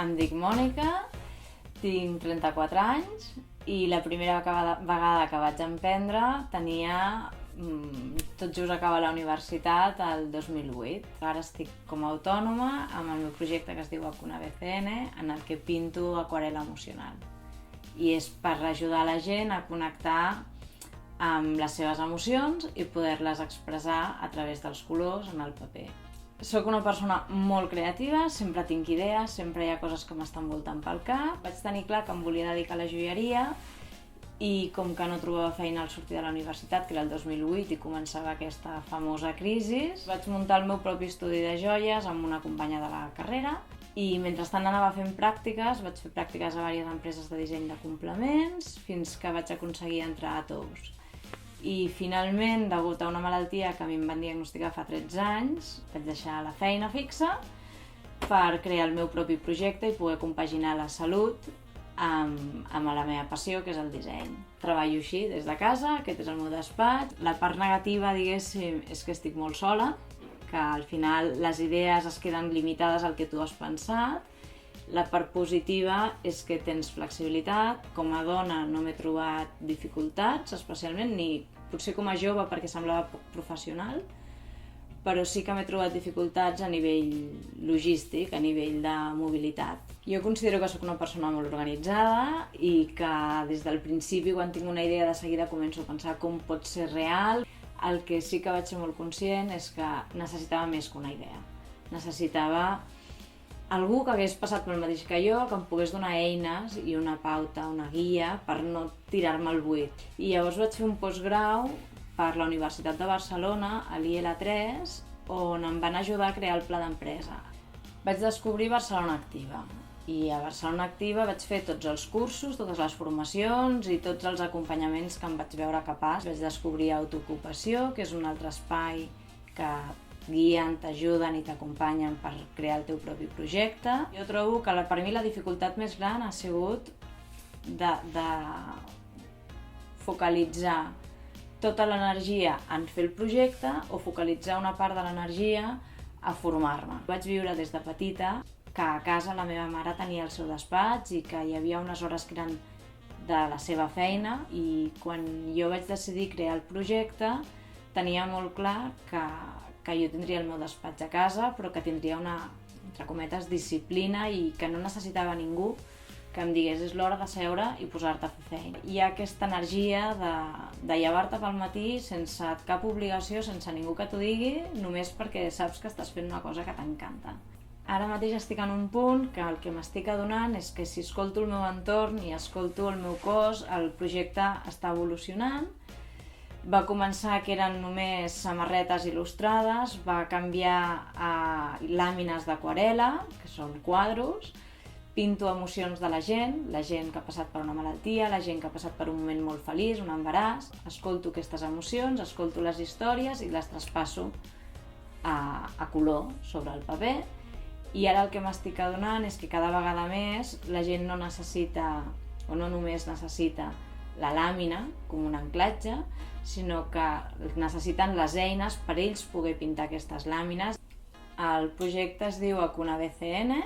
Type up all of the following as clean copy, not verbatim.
Em dic Mònica, tinc 34 anys i la primera vegada que vaig emprendre tenia tot just acabar la universitat el 2008. Ara estic com a autònoma amb el meu projecte que es diu Acuna BCN, en el que pinto aquarel·la emocional. I és per ajudar la gent a connectar amb les seves emocions i poder-les expressar a través dels colors en el paper. Soc una persona molt creativa, sempre tinc idees, sempre hi ha coses que m'estan voltant pel cap. Vaig tenir clar que em volia dedicar a la joieria i com que no trobava feina al sortir de la universitat, que era el 2008 i començava aquesta famosa crisi, vaig muntar el meu propi estudi de joies amb una companya de la carrera i mentrestant anava fent pràctiques, vaig fer pràctiques a diverses empreses de disseny de complements fins que vaig aconseguir entrar a Tous. I finalment, degut a una malaltia que a mi em van diagnosticar fa 13 anys, vaig deixar la feina fixa per crear el meu propi projecte i poder compaginar la salut amb la meva passió, que és el disseny. Treballo així, des de casa, aquest és el meu despatx. La part negativa, diguéssim, és que estic molt sola, que al final les idees es queden limitades al que tu has pensat. La part positiva és que tens flexibilitat. Com a dona no m'he trobat dificultats, especialment, ni potser com a jove perquè semblava poc professional, però sí que m'he trobat dificultats a nivell logístic, a nivell de mobilitat. Jo considero que sóc una persona molt organitzada i que des del principi, quan tinc una idea, de seguida començo a pensar com pot ser real. El que sí que vaig ser molt conscient és que necessitava més que una idea. Necessitava algú que hagués passat pel mateix que jo, que em pogués donar eines i una pauta, una guia per no tirar-me al buit. I llavors vaig fer un postgrau per la Universitat de Barcelona, a l'IL3, on em van ajudar a crear el pla d'empresa. Vaig descobrir Barcelona Activa i a Barcelona Activa vaig fer tots els cursos, totes les formacions i tots els acompanyaments que em vaig veure capaç. Vaig descobrir Autoocupació, que és un altre espai que guien, t'ajuden i t'acompanyen per crear el teu propi projecte. Jo trobo que per mi la dificultat més gran ha sigut de focalitzar tota l'energia en fer el projecte o focalitzar una part de l'energia a formar-me. Vaig viure des de petita que a casa la meva mare tenia el seu despatx i que hi havia unes hores que eren de la seva feina i quan jo vaig decidir crear el projecte tenia molt clar que jo tindria el meu despatx a casa, però que tindria una, entre cometes, disciplina i que no necessitava ningú que em digués és l'hora de seure i posar-te a fer feina. Hi ha aquesta energia de llevar-te pel matí sense cap obligació, sense ningú que t'ho digui, només perquè saps que estàs fent una cosa que t'encanta. Ara mateix estic en un punt que el que m'estic adonant és que si escolto el meu entorn i escolto el meu cos, el projecte està evolucionant. Va començar que eren només samarretes il·lustrades, va canviar a làmines d'aquarel·la, que són quadros, pinto emocions de la gent que ha passat per una malaltia, la gent que ha passat per un moment molt feliç, un embaràs, escolto aquestes emocions, escolto les històries i les traspasso a color sobre el paper. I ara el que m'estic adonant és que cada vegada més la gent no necessita, o no només necessita, la làmina com un anclatge, sinó que necessiten les eines per ells poder pintar aquestes làmines. El projecte es diu Acuna BCN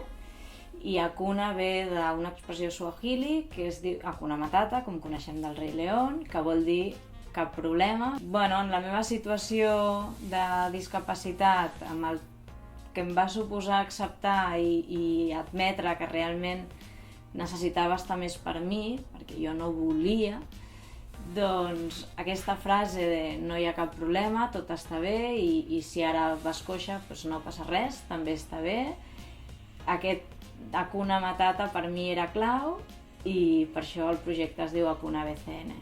i Acuna ve d'una expressió suahili que es diu Hakuna Matata, com coneixem del Rei León, que vol dir cap problema. En la meva situació de discapacitat, amb el que em va suposar acceptar i admetre que realment necessitava estar més per mi, perquè jo no volia, doncs aquesta frase de no hi ha cap problema, tot està bé i si ara vas coixa doncs no passa res, també està bé. Aquest Hakuna Matata per mi era clau i per això el projecte es diu Acuna BCN.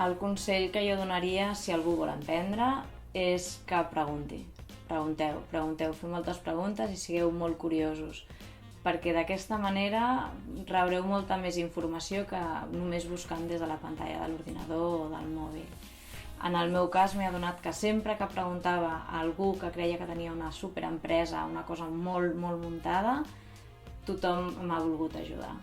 El consell que jo donaria si algú vol emprendre és que pregunti. Pregunteu, feu moltes preguntes i sigueu molt curiosos, perquè d'aquesta manera rebreu molta més informació que només buscant des de la pantalla de l'ordinador o del mòbil. En el meu cas m'he adonat que sempre que preguntava a algú que creia que tenia una superempresa, una cosa molt, molt muntada, tothom m'ha volgut ajudar.